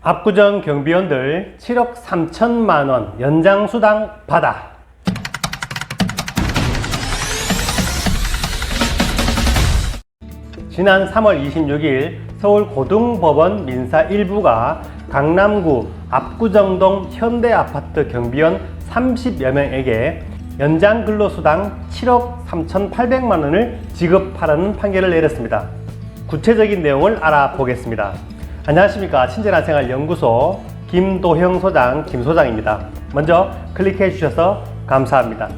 압구정 경비원들 7억 3천만 원 연장수당 받아. 지난 3월 26일 서울고등법원 민사 1부가 강남구 압구정동 현대아파트 경비원 30여 명에게 연장 근로수당 7억 3,800만 원을 지급하라는 판결을 내렸습니다. 구체적인 내용을 알아보겠습니다. 안녕하십니까. 친절한 생활 연구소 김도형 소장 김소장입니다. 먼저 클릭해 주셔서 감사합니다.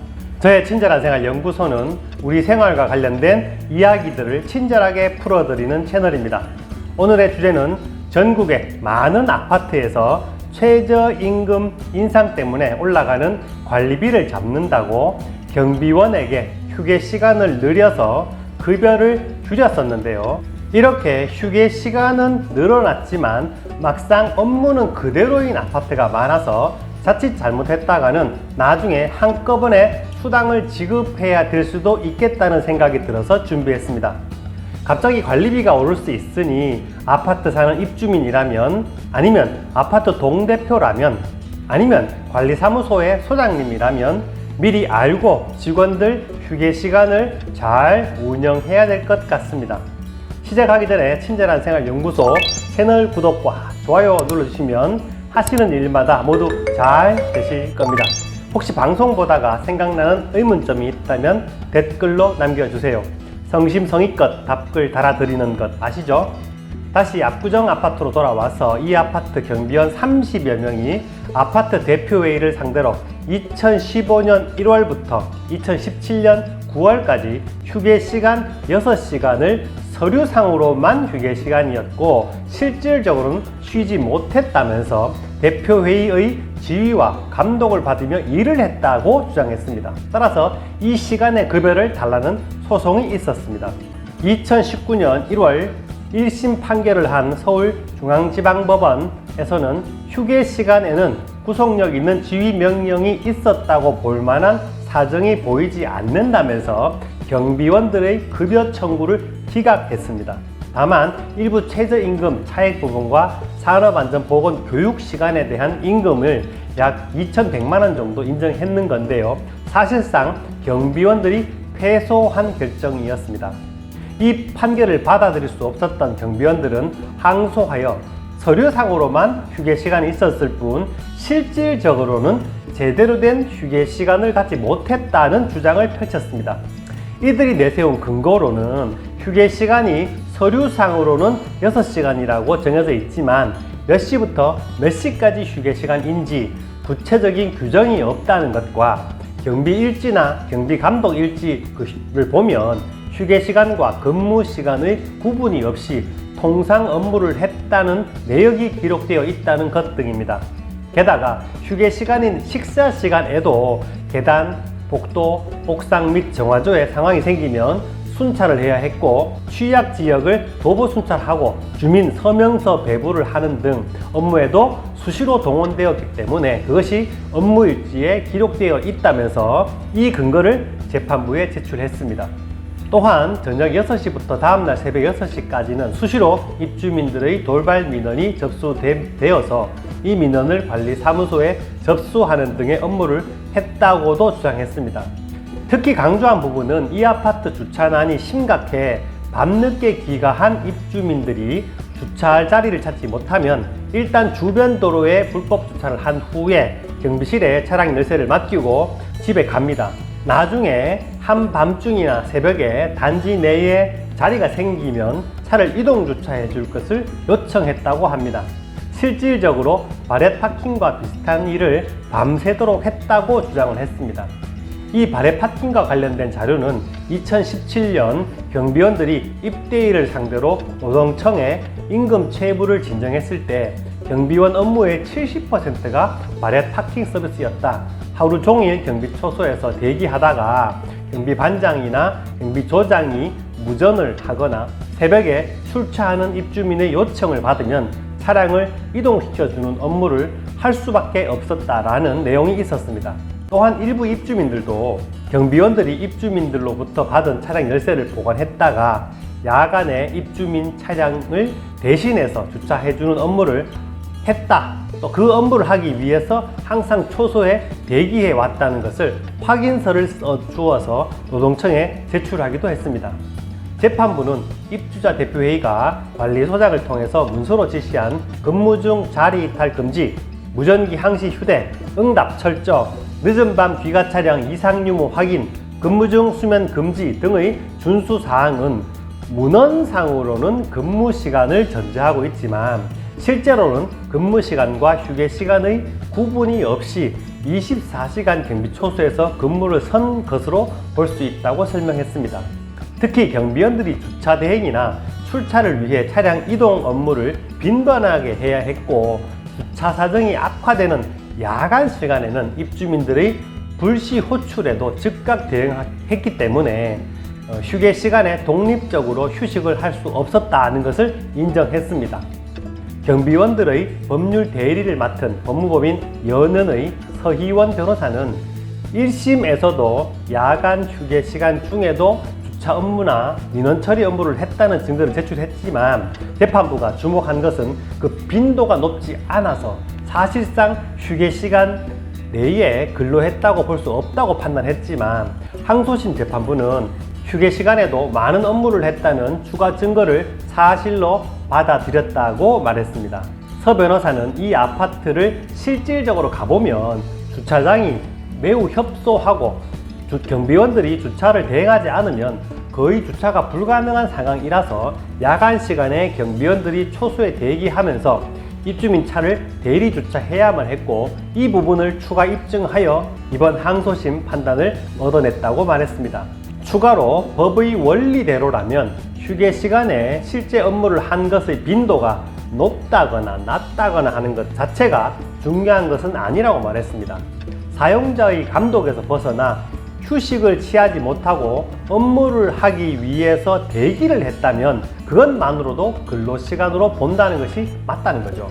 저의 친절한 생활 연구소는 우리 생활과 관련된 이야기들을 친절하게 풀어드리는 채널입니다. 오늘의 주제는 전국의 많은 아파트에서 최저임금 인상 때문에 올라가는 관리비를 잡는다고 경비원에게 휴게 시간을 늘려서 급여를 줄였었는데요. 이렇게 휴게 시간은 늘어났지만 막상 업무는 그대로인 아파트가 많아서 자칫 잘못했다가는 나중에 한꺼번에 수당을 지급해야 될 수도 있겠다는 생각이 들어서 준비했습니다. 갑자기 관리비가 오를 수 있으니 아파트 사는 입주민이라면, 아니면 아파트 동대표라면, 아니면 관리사무소의 소장님이라면 미리 알고 직원들 휴게 시간을 잘 운영해야 될 것 같습니다. 시작하기 전에 친절한 생활 연구소 채널 구독과 좋아요 눌러주시면 하시는 일마다 모두 잘 되실 겁니다. 혹시 방송 보다가 생각나는 의문점이 있다면 댓글로 남겨주세요. 성심성의껏 답글 달아드리는 것 아시죠? 다시 압구정 아파트로 돌아와서 이 아파트 경비원 30여 명이 아파트 대표회의를 상대로 2015년 1월부터 2017년 9월까지 휴게 시간 6시간을 서류상으로만 휴게 시간이었고 실질적으로는 쉬지 못했다면서 대표회의의 지휘와 감독을 받으며 일을 했다고 주장했습니다. 따라서 이 시간의 급여를 달라는 소송이 있었습니다. 2019년 1월 1심 판결을 한 서울중앙지방법원에서는 휴게 시간에는 구속력 있는 지휘 명령이 있었다고 볼 만한 사정이 보이지 않는다면서 경비원들의 급여 청구를 기각했습니다. 다만 일부 최저임금 차액 부분과 산업안전보건 교육시간에 대한 임금을 약 2,100만 원 정도 인정했는 건데요. 사실상 경비원들이 패소한 결정이었습니다. 이 판결을 받아들일 수 없었던 경비원들은 항소하여 서류상으로만 휴게 시간이 있었을 뿐 실질적으로는 제대로 된 휴게 시간을 갖지 못했다는 주장을 펼쳤습니다. 이들이 내세운 근거로는 휴게 시간이 서류상으로는 6시간이라고 정해져 있지만 몇 시부터 몇 시까지 휴게 시간인지 구체적인 규정이 없다는 것과 경비 일지나 경비 감독 일지를 보면 휴게 시간과 근무 시간의 구분이 없이 통상 업무를 했다는 내역이 기록되어 있다는 것 등입니다. 게다가 휴게 시간인 식사 시간에도 계단, 복도, 옥상 및 정화조에 상황이 생기면 순찰을 해야 했고 취약 지역을 도보 순찰하고 주민 서명서 배부를 하는 등 업무에도 수시로 동원되었기 때문에 그것이 업무 일지에 기록되어 있다면서 이 근거를 재판부에 제출했습니다. 또한 저녁 6시부터 다음날 새벽 6시까지는 수시로 입주민들의 돌발 민원이 접수되어서 이 민원을 관리사무소에 접수하는 등의 업무를 했다고도 주장했습니다. 특히 강조한 부분은 이 아파트 주차난이 심각해 밤늦게 귀가한 입주민들이 주차할 자리를 찾지 못하면 일단 주변 도로에 불법 주차를 한 후에 경비실에 차량 열쇠를 맡기고 집에 갑니다. 나중에 한밤중이나 새벽에 단지 내에 자리가 생기면 차를 이동 주차해 줄 것을 요청했다고 합니다. 실질적으로 바렛 파킹과 비슷한 일을 밤새도록 했다고 주장을 했습니다. 이 바렛 파킹과 관련된 자료는 2017년 경비원들이 입대일을 상대로 노동청에 임금 체불을 진정했을 때 경비원 업무의 70%가 바렛 파킹 서비스였다. 하루 종일 경비초소에서 대기하다가 경비반장이나 경비조장이 무전을 하거나 새벽에 출차하는 입주민의 요청을 받으면 차량을 이동시켜주는 업무를 할 수밖에 없었다라는 내용이 있었습니다. 또한 일부 입주민들도 경비원들이 입주민들로부터 받은 차량 열쇠를 보관했다가 야간에 입주민 차량을 대신해서 주차해주는 업무를 했다. 또 그 업무를 하기 위해서 항상 초소에 대기해 왔다는 것을 확인서를 써 주어서 노동청에 제출하기도 했습니다. 재판부는 입주자 대표회의가 관리소장을 통해서 문서로 지시한 근무 중 자리 이탈 금지, 무전기 항시 휴대, 응답 철저, 늦은 밤 귀가 차량 이상 유무 확인, 근무 중 수면 금지 등의 준수 사항은 문헌상으로는 근무 시간을 전제하고 있지만 실제로는 근무 시간과 휴게 시간의 구분이 없이 24시간 경비 초소에서 근무를 선 것으로 볼 수 있다고 설명했습니다. 특히 경비원들이 주차 대행이나 출차를 위해 차량 이동 업무를 빈번하게 해야 했고 주차 사정이 악화되는 야간 시간에는 입주민들의 불시 호출에도 즉각 대응했기 때문에 휴게 시간에 독립적으로 휴식을 할 수 없었다는 것을 인정했습니다. 경비원들의 법률 대리를 맡은 법무법인 연은의 서희원 변호사는 1심에서도 야간 휴게 시간 중에도 주차 업무나 민원 처리 업무를 했다는 증거를 제출했지만 재판부가 주목한 것은 그 빈도가 높지 않아서 사실상 휴게 시간 내에 근로했다고 볼 수 없다고 판단했지만 항소심 재판부는 휴게 시간에도 많은 업무를 했다는 추가 증거를 사실로 받아들였다고 말했습니다. 서 변호사는 이 아파트를 실질적으로 가보면 주차장이 매우 협소하고 경비원들이 주차를 대행하지 않으면 거의 주차가 불가능한 상황이라서 야간 시간에 경비원들이 초소에 대기하면서 입주민 차를 대리 주차해야만 했고 이 부분을 추가 입증하여 이번 항소심 판단을 얻어냈다고 말했습니다. 추가로 법의 원리대로라면 휴게 시간에 실제 업무를 한 것의 빈도가 높다거나 낮다거나 하는 것 자체가 중요한 것은 아니라고 말했습니다. 사용자의 감독에서 벗어나 휴식을 취하지 못하고 업무를 하기 위해서 대기를 했다면 그것만으로도 근로시간으로 본다는 것이 맞다는 거죠.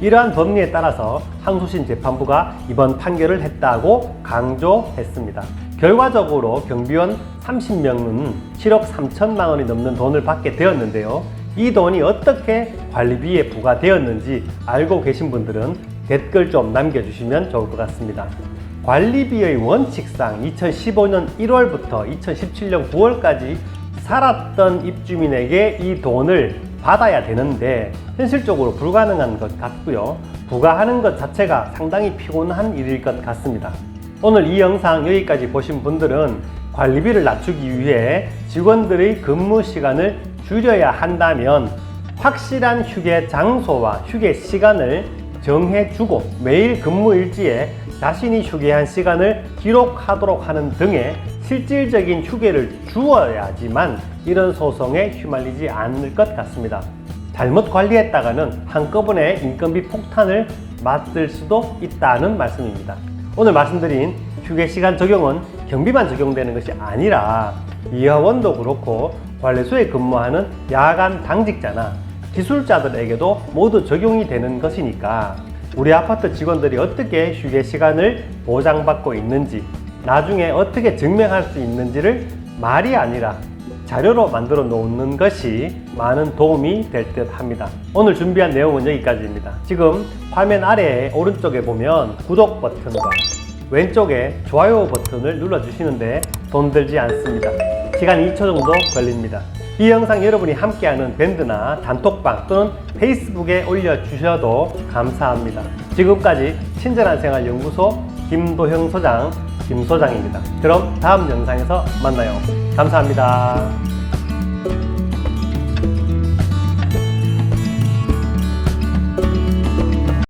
이러한 법리에 따라서 항소심 재판부가 이번 판결을 했다고 강조했습니다. 결과적으로 경비원 30명은 7억 3천만 원이 넘는 돈을 받게 되었는데요. 이 돈이 어떻게 관리비에 부과되었는지 알고 계신 분들은 댓글 좀 남겨주시면 좋을 것 같습니다. 관리비의 원칙상 2015년 1월부터 2017년 9월까지 살았던 입주민에게 이 돈을 받아야 되는데 현실적으로 불가능한 것 같고요. 부과하는 것 자체가 상당히 피곤한 일일 것 같습니다. 오늘 이 영상 여기까지 보신 분들은 관리비를 낮추기 위해 직원들의 근무 시간을 줄여야 한다면 확실한 휴게 장소와 휴게 시간을 정해주고 매일 근무 일지에 자신이 휴게한 시간을 기록하도록 하는 등의 실질적인 휴게를 주어야지만 이런 소송에 휘말리지 않을 것 같습니다. 잘못 관리했다가는 한꺼번에 인건비 폭탄을 맞을 수도 있다는 말씀입니다. 오늘 말씀드린 휴게시간 적용은 경비만 적용되는 것이 아니라 이화원도 그렇고 관리소에 근무하는 야간 당직자나 기술자들에게도 모두 적용이 되는 것이니까 우리 아파트 직원들이 어떻게 휴게시간을 보장받고 있는지 나중에 어떻게 증명할 수 있는지를 말이 아니라 자료로 만들어 놓는 것이 많은 도움이 될 듯 합니다. 오늘 준비한 내용은 여기까지입니다. 지금 화면 아래에 오른쪽에 보면 구독 버튼과 왼쪽에 좋아요 버튼을 눌러주시는데 돈 들지 않습니다. 시간 2초 정도 걸립니다. 이 영상 여러분이 함께하는 밴드나 단톡방 또는 페이스북에 올려주셔도 감사합니다. 지금까지 친절한 생활 연구소 김도형 소장 김소장입니다. 그럼 다음 영상에서 만나요. 감사합니다.